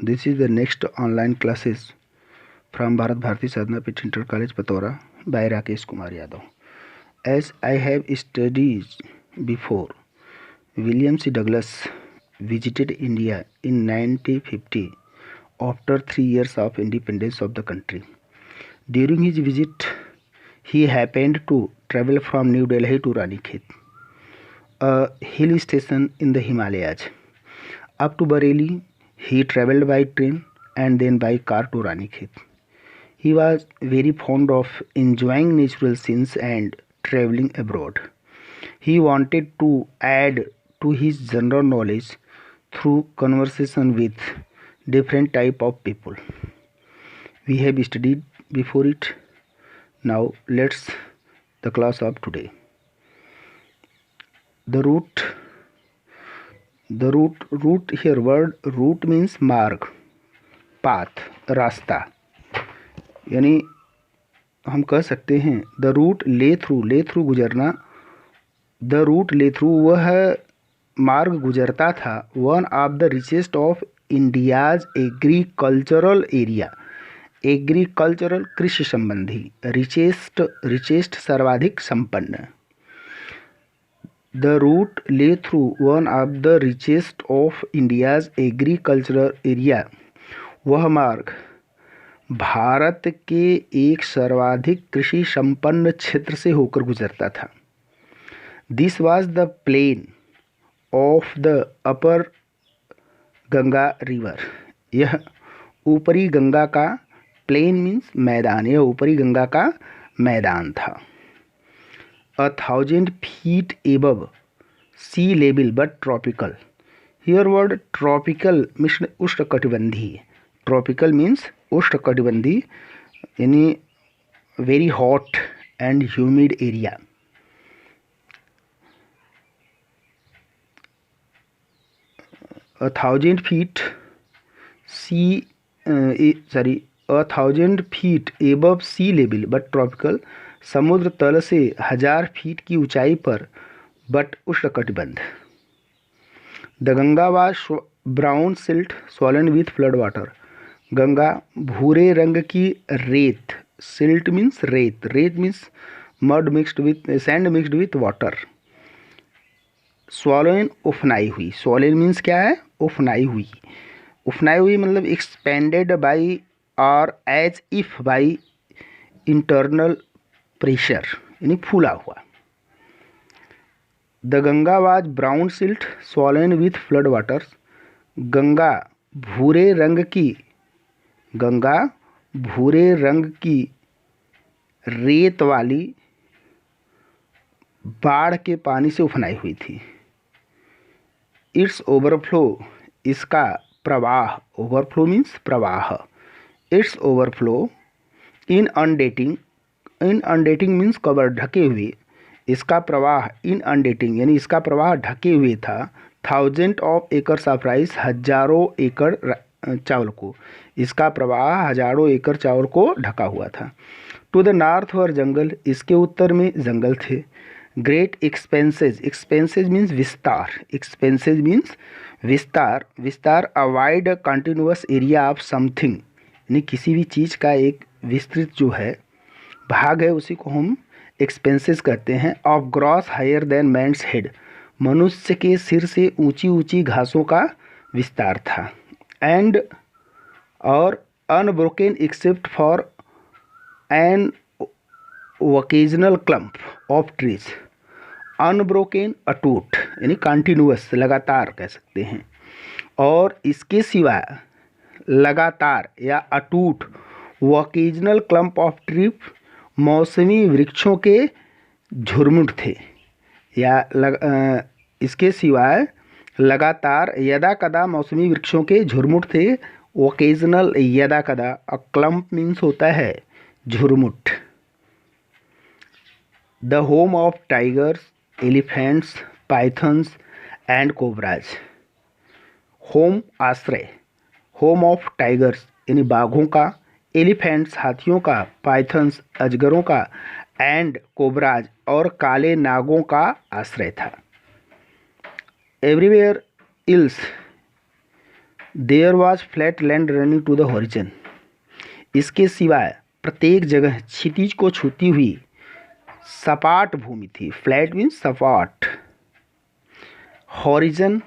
This is the next online classes from Bharat Bharati Sadhana Peeth Inter College, Patora by Rakesh Kumar Yadav. As I have studied before, William C. Douglas visited India in 1950 after 3 years of independence of the country. During his visit, he happened to travel from New Delhi to Ranikhet, a hill station in the Himalayas. Up to Bareilly, he traveled by train and then by car to Ranikhet. He was very fond of enjoying natural scenes and traveling abroad. He wanted to add to his general knowledge through conversation with different type of people. We have studied before it. Now let's the class of today. The route here, word route means मार्ग, path, रास्ता, यानी हम कह सकते हैं the root ले through गुजरना. The root ले थ्रू वह मार्ग गुजरता था one of the richest of India's agricultural area. Agricultural कृषि संबंधी, रिचेस्ट सर्वाधिक संपन्न. द रूट ले through one of the richest of India's agricultural area. वह मार्ग भारत के एक सर्वाधिक कृषि संपन्न क्षेत्र से होकर गुजरता था. This was the plain of the upper Ganga river. यह ऊपरी गंगा का, प्लेन मीन्स मैदान, यह ऊपरी गंगा का मैदान था. 1000 feet above sea level but tropical. Here word tropical means उष्णकटिबंधीय. Tropical means उष्णकटिबंधीय, यानी very hot and humid area. A 1000 feet above sea level but tropical. समुद्र तल से 1000 फीट की ऊंचाई पर बट उष्णकटिबंध. The Ganga was brown silt swollen with flood water. Ganga भूरे रंग की रेत, सिल्ट मीन्स रेत, रेत means mud mixed with sand mixed with water. Swollen उफनाई हुई. स्वॉलन मीन्स क्या है? उफनाई हुई. उफनाई हुई मतलब expanded by or as if by internal pressure, यानी फूला हुआ. The Ganga was brown silt swollen with flood waters. Ganga भूरे रंग की रेत वाली बाढ़ के पानी से उफनाई हुई थी. इट्स ओवरफ्लो, इसका प्रवाह, ओवरफ्लो मीन्स प्रवाह. इट्स ओवरफ्लो इनअंडेटिंग मीन्स कवर, ढके हुए. इसका प्रवाह इनअंडेटिंग यानी इसका प्रवाह ढके हुए था. 1000 ऑफ एकर्स ऑफ राइस, हजारों एकड़ चावल को. इसका प्रवाह हजारों एकड़ चावल को ढका हुआ था. टू द नॉर्थ वर जंगल, इसके उत्तर में जंगल थे. ग्रेट एक्सपेंसेज, एक्सपेंसेज मीन्स विस्तार, एक्सपेंसेज मीन्स विस्तार. A wide continuous area of something, यानी किसी भी चीज़ का एक विस्तृत जो है भाग है, उसी को हम एक्सपेंसेस कहते हैं. Of grass higher than man's head, मनुष्य के सिर से ऊंची ऊंची घासों का विस्तार था. एंड और unbroken except for an occasional clump of trees. Unbroken अटूट यानी कंटिन्यूअस, लगातार कह सकते हैं. और इसके सिवा लगातार या अटूट ओकेजनल क्लम्प ऑफ ट्री, मौसमी वृक्षों के झुरमुट थे. इसके सिवाय लगातार यदा कदा मौसमी वृक्षों के झुरमुट थे. ओकेजनल यदा कदा. अ क्लम्प मीन्स होता है झुरमुट. The home of tigers, elephants, pythons and cobras. Home आश्रय, होम ऑफ टाइगर्स यानी बाघों का, एलिफेंट्स हाथियों का, पाइथन्स अजगरों का, एंड कोबराज और काले नागों का आश्रय था. Everywhere else there was flat land running to the horizon. इसके सिवाय प्रत्येक जगह क्षितिज को छूती हुई सपाट भूमि थी। फ्लैट मीन्स सपाट। Horizon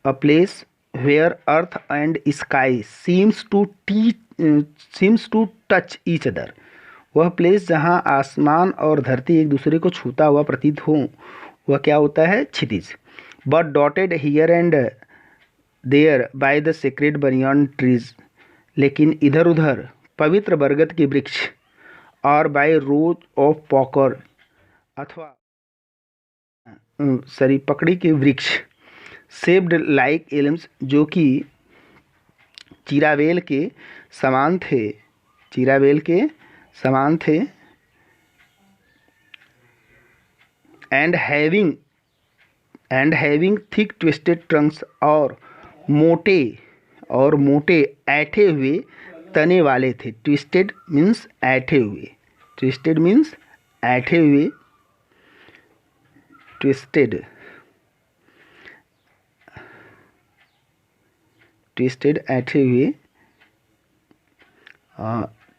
a place where earth and sky seems to touch each other. वह प्लेस जहाँ आसमान और धरती एक दूसरे को छूता हुआ प्रतीत हो, वह क्या होता है? क्षितिज। But dotted here and there by the sacred banyan trees. लेकिन इधर उधर पवित्र बरगद के वृक्ष और बाय रोज ऑफ पॉकर अथवा पकड़ी के वृक्ष, शेप्ड लाइक एल्म्स, जो कि चिरावेल के समान थे, and having thick twisted Trunks, और मोटे ऐंठे हुए तने वाले थे। ट्विस्टेड मीन्स ऐंठे हुए, ट्विस्टेड ऐंठे हुए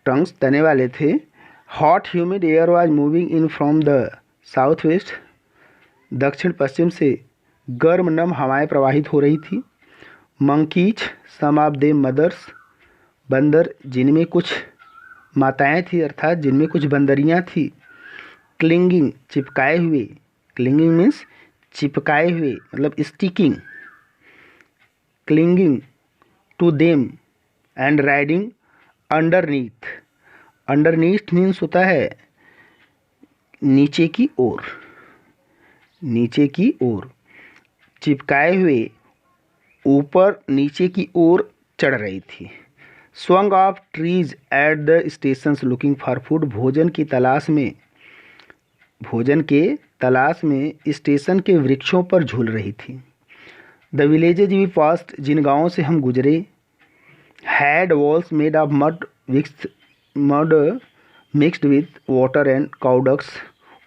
ट्रंक्स तने वाले थे। Hot humid air was moving in from the south west. दक्षिण पश्चिम से गर्म नम हवाएं प्रवाहित हो रही थी। Monkeys, some of them mothers, बंदर जिनमें कुछ माताएं थी, अर्थात जिनमें कुछ बंदरियां थी। क्लिंगिंग, चिपकाए हुए, क्लिंगिंग मीन्स चिपकाए हुए, मतलब sticking, clinging to them and riding underneath. Underneath means होता है नीचे की ओर, चिपकाए हुए ऊपर नीचे की ओर चढ़ रही थी। Swung of trees at the stations looking for food. भोजन के तलाश में स्टेशन के वृक्षों पर झूल रही थी। द विलेजेज वी पास्ट, जिन गाँवों से हम गुजरे, had walls made of mud mixed with water and cowdung.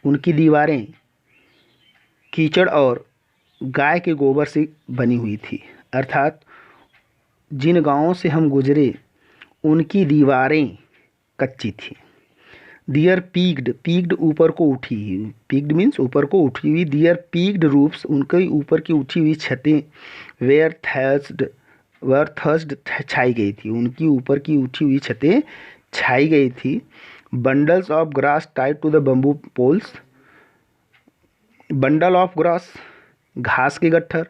उनकी दीवारें कीचड़ और गाय के गोबर से बनी हुई थी। अर्थात जिन गाँवों से हम गुजरे उनकी दीवारें कच्ची थी। दियर पीक्ड ऊपर को उठी हुई, पीक्ड मीन्स ऊपर को उठी हुई। दियर पीक्ड रूफ्स, उनके ऊपर की उठी हुई छतें, वेयर थर्स्ड छाई गई थी, उनकी ऊपर की उठी हुई छतें छाई गई थी। Bundles of grass tied to the bamboo poles. Bundle of grass, घास के गट्ठर,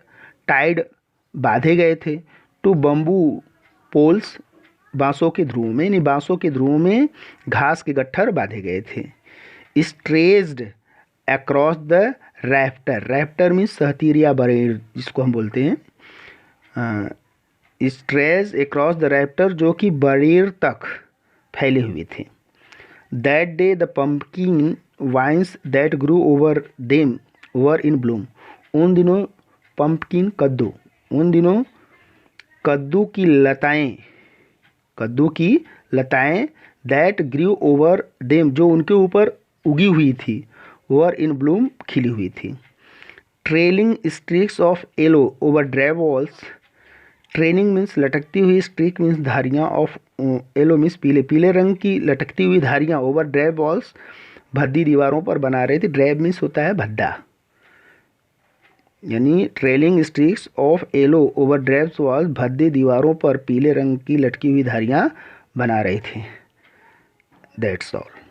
टाइड बांधे गए थे, टू बम्बू पोल्स, बांसों के ध्रुवों में, यानी बांसों के ध्रुवों में घास के गट्ठर बांधे गए थे। स्ट्रेज्ड अक्रॉस द रैफ्टर मीन्स सहतीरिया बरेर, जिसको हम बोलते हैं। स्ट्रेज अक्रॉस द रैफ्टर, जो कि बरेर तक फैले हुए थे। That day the pumpkin vines that grew over them were in bloom. उन दिनों पम्पकिन, कद्दू की लताएं दैट ग्रू ओवर देम, जो उनके ऊपर उगी हुई थी, वर इन ब्लूम, खिली हुई थी। Trailing streaks of yellow over dry walls. Trailing means लटकती हुई, स्ट्रीक मीन्स धारियाँ, ऑफ येलो मीन्स पीले रंग की लटकती हुई धारियाँ, ओवर ड्राई वॉल्स, भद्दी दीवारों पर बना रहे थे। ड्राइव मीन्स होता है भद्दा, यानी trailing streaks of yellow over drive walls, भद्दी दीवारों पर पीले रंग की लटकी हुई धारियाँ बना रहे थे। That's all.